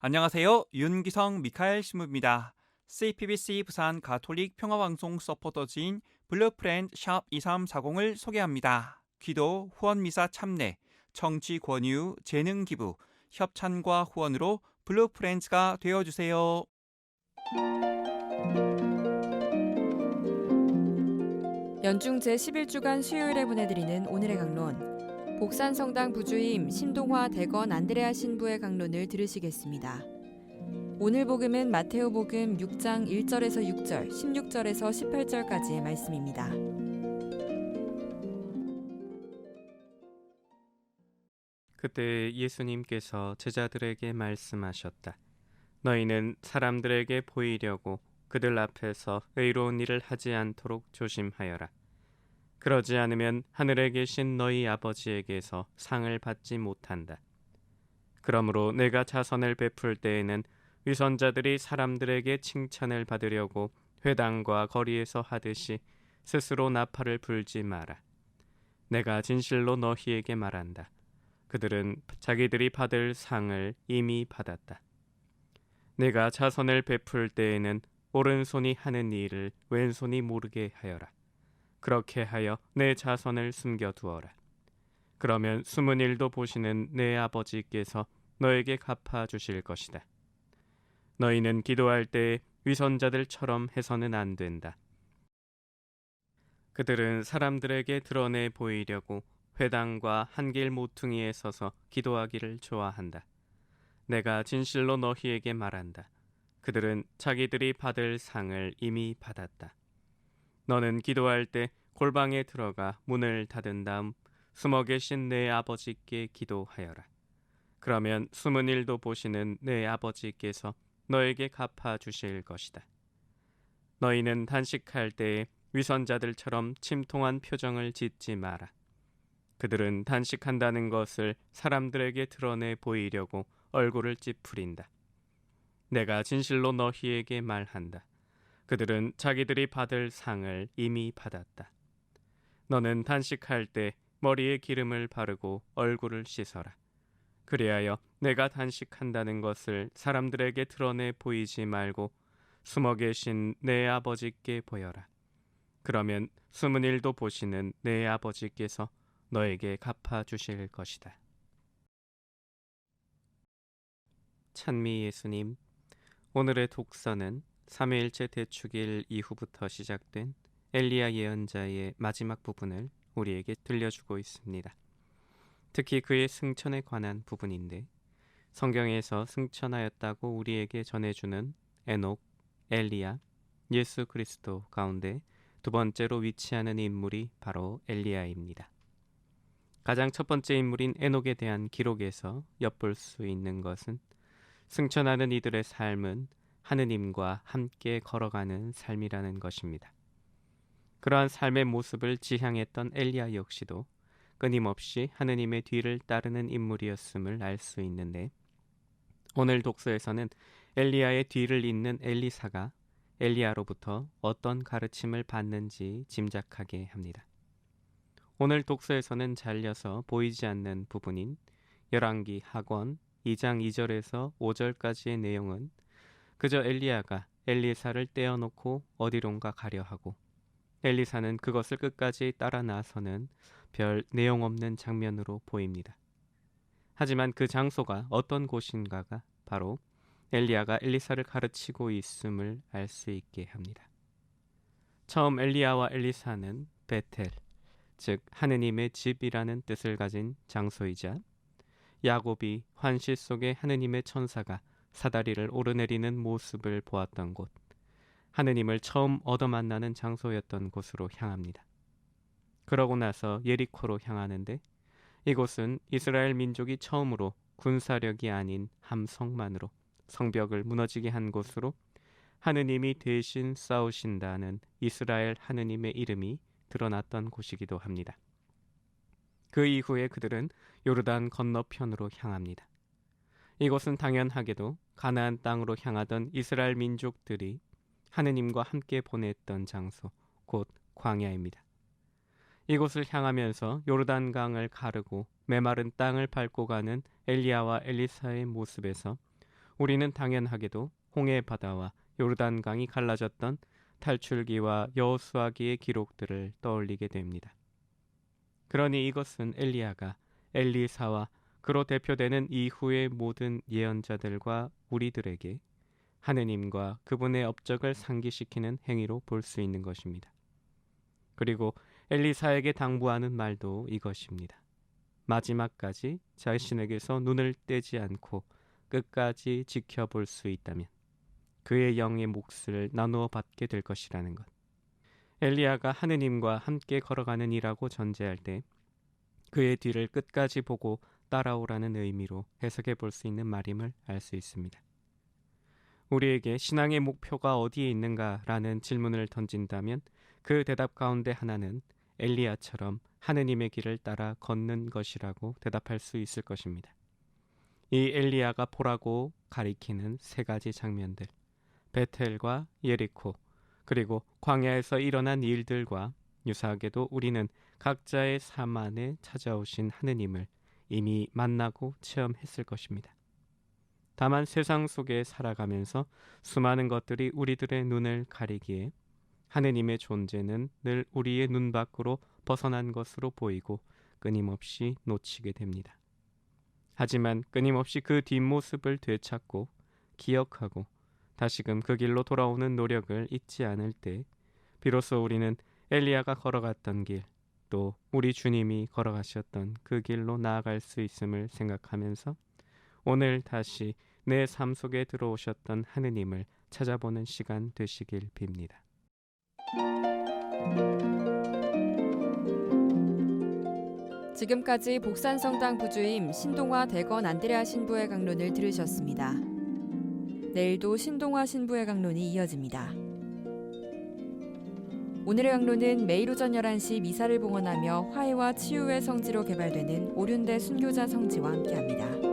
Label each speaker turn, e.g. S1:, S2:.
S1: 안녕하세요. 윤기성 미카엘 신부입니다. CPBC 부산 가톨릭 평화방송 서포터즈인 블루프렌드 샵 2340을 소개합니다. 기도, 후원미사 참내, 정치 권유, 재능 기부, 협찬과 후원으로 블루프렌즈가 되어주세요.
S2: 연중 제11주간 수요일에 보내드리는 오늘의 강론. 복산성당 부주임 신동화 대건 안드레아 신부의 강론을 들으시겠습니다. 오늘 복음은 마테오 복음 6장 1절에서 6절, 16절에서 18절까지의 말씀입니다.
S3: 그때 예수님께서 제자들에게 말씀하셨다. 너희는 사람들에게 보이려고 그들 앞에서 의로운 일을 하지 않도록 조심하여라. 그러지 않으면 하늘에 계신 너희 아버지에게서 상을 받지 못한다. 그러므로 내가 자선을 베풀 때에는 위선자들이 사람들에게 칭찬을 받으려고 회당과 거리에서 하듯이 스스로 나팔을 불지 마라. 내가 진실로 너희에게 말한다. 그들은 자기들이 받을 상을 이미 받았다. 내가 자선을 베풀 때에는 오른손이 하는 일을 왼손이 모르게 하여라. 그렇게 하여 내 자선을 숨겨두어라. 그러면 숨은 일도 보시는 내 아버지께서 너에게 갚아주실 것이다. 너희는 기도할 때에 위선자들처럼 해서는 안 된다. 그들은 사람들에게 드러내 보이려고 회당과 한길 모퉁이에 서서 기도하기를 좋아한다. 내가 진실로 너희에게 말한다. 그들은 자기들이 받을 상을 이미 받았다. 너는 기도할 때 골방에 들어가 문을 닫은 다음 숨어 계신 내 아버지께 기도하여라. 그러면 숨은 일도 보시는 내 아버지께서 너에게 갚아주실 것이다. 너희는 단식할 때에 위선자들처럼 침통한 표정을 짓지 마라. 그들은 단식한다는 것을 사람들에게 드러내 보이려고 얼굴을 찌푸린다. 내가 진실로 너희에게 말한다. 그들은 자기들이 받을 상을 이미 받았다. 너는 단식할 때 머리에 기름을 바르고 얼굴을 씻어라. 그리하여 내가 단식한다는 것을 사람들에게 드러내 보이지 말고 숨어 계신 내 아버지께 보여라. 그러면 숨은 일도 보시는 내 아버지께서 너에게 갚아주실 것이다. 찬미 예수님, 오늘의 독서는 삼위일체 대축일 이후부터 시작된 엘리야 예언자의 마지막 부분을 우리에게 들려주고 있습니다. 특히 그의 승천에 관한 부분인데 성경에서 승천하였다고 우리에게 전해주는 에녹, 엘리야, 예수 그리스도 가운데 두 번째로 위치하는 인물이 바로 엘리야입니다. 가장 첫 번째 인물인 에녹에 대한 기록에서 엿볼 수 있는 것은 승천하는 이들의 삶은 하느님과 함께 걸어가는 삶이라는 것입니다. 그러한 삶의 모습을 지향했던 엘리야 역시도 끊임없이 하느님의 뒤를 따르는 인물이었음을 알 수 있는데 오늘 독서에서는 엘리야의 뒤를 잇는 엘리사가 엘리야로부터 어떤 가르침을 받는지 짐작하게 합니다. 오늘 독서에서는 잘려서 보이지 않는 부분인 열왕기 하권 2장 2절에서 5절까지의 내용은 그저 엘리야가 엘리사를 떼어놓고 어디론가 가려 하고 엘리사는 그것을 끝까지 따라 나서는 별 내용 없는 장면으로 보입니다. 하지만 그 장소가 어떤 곳인가가 바로 엘리야가 엘리사를 가르치고 있음을 알 수 있게 합니다. 처음 엘리야와 엘리사는 베텔, 즉 하느님의 집이라는 뜻을 가진 장소이자 야곱이 환시 속에 하느님의 천사가 사다리를 오르내리는 모습을 보았던 곳, 하느님을 처음 얻어 만나는 장소였던 곳으로 향합니다. 그러고 나서 예리코로 향하는데 이곳은 이스라엘 민족이 처음으로 군사력이 아닌 함성만으로 성벽을 무너지게 한 곳으로 하느님이 대신 싸우신다는 이스라엘 하느님의 이름이 드러났던 곳이기도 합니다. 그 이후에 그들은 요르단 건너편으로 향합니다. 이곳은 당연하게도 가나안 땅으로 향하던 이스라엘 민족들이 하느님과 함께 보냈던 장소, 곧 광야입니다. 이곳을 향하면서 요르단강을 가르고 메마른 땅을 밟고 가는 엘리야와 엘리사의 모습에서 우리는 당연하게도 홍해 바다와 요르단강이 갈라졌던 탈출기와 여호수아기의 기록들을 떠올리게 됩니다. 그러니 이것은 엘리야가 엘리사와 그로 대표되는 이후의 모든 예언자들과 우리들에게 하느님과 그분의 업적을 상기시키는 행위로 볼 수 있는 것입니다. 그리고 엘리사에게 당부하는 말도 이것입니다. 마지막까지 자신에게서 눈을 떼지 않고 끝까지 지켜볼 수 있다면 그의 영의 몫을 나누어 받게 될 것이라는 것. 엘리야가 하느님과 함께 걸어가는 이라고 전제할 때 그의 뒤를 끝까지 보고 따라오라는 의미로 해석해 볼 수 있는 말임을 알 수 있습니다. 우리에게 신앙의 목표가 어디에 있는가라는 질문을 던진다면 그 대답 가운데 하나는 엘리야처럼 하느님의 길을 따라 걷는 것이라고 대답할 수 있을 것입니다. 이 엘리야가 보라고 가리키는 세 가지 장면들, 베텔과 예리코, 그리고 광야에서 일어난 일들과 유사하게도 우리는 각자의 삶 안에 찾아오신 하느님을 이미 만나고 체험했을 것입니다. 다만 세상 속에 살아가면서 수많은 것들이 우리들의 눈을 가리기에 하느님의 존재는 늘 우리의 눈 밖으로 벗어난 것으로 보이고 끊임없이 놓치게 됩니다. 하지만 끊임없이 그 뒷모습을 되찾고 기억하고 다시금 그 길로 돌아오는 노력을 잊지 않을 때 비로소 우리는 엘리야가 걸어갔던 길, 또 우리 주님이 걸어가셨던 그 길로 나아갈 수 있음을 생각하면서 오늘 다시 내 삶 속에 들어오셨던 하느님을 찾아보는 시간 되시길 빕니다.
S2: 지금까지 복산성당 부주임 신동화 대건 안드레아 신부의 강론을 들으셨습니다. 내일도 신동화 신부의 강론이 이어집니다. 오늘의 강론은 매일 오전 11시 미사를 봉헌하며 화해와 치유의 성지로 개발되는 오륜대 순교자 성지와 함께합니다.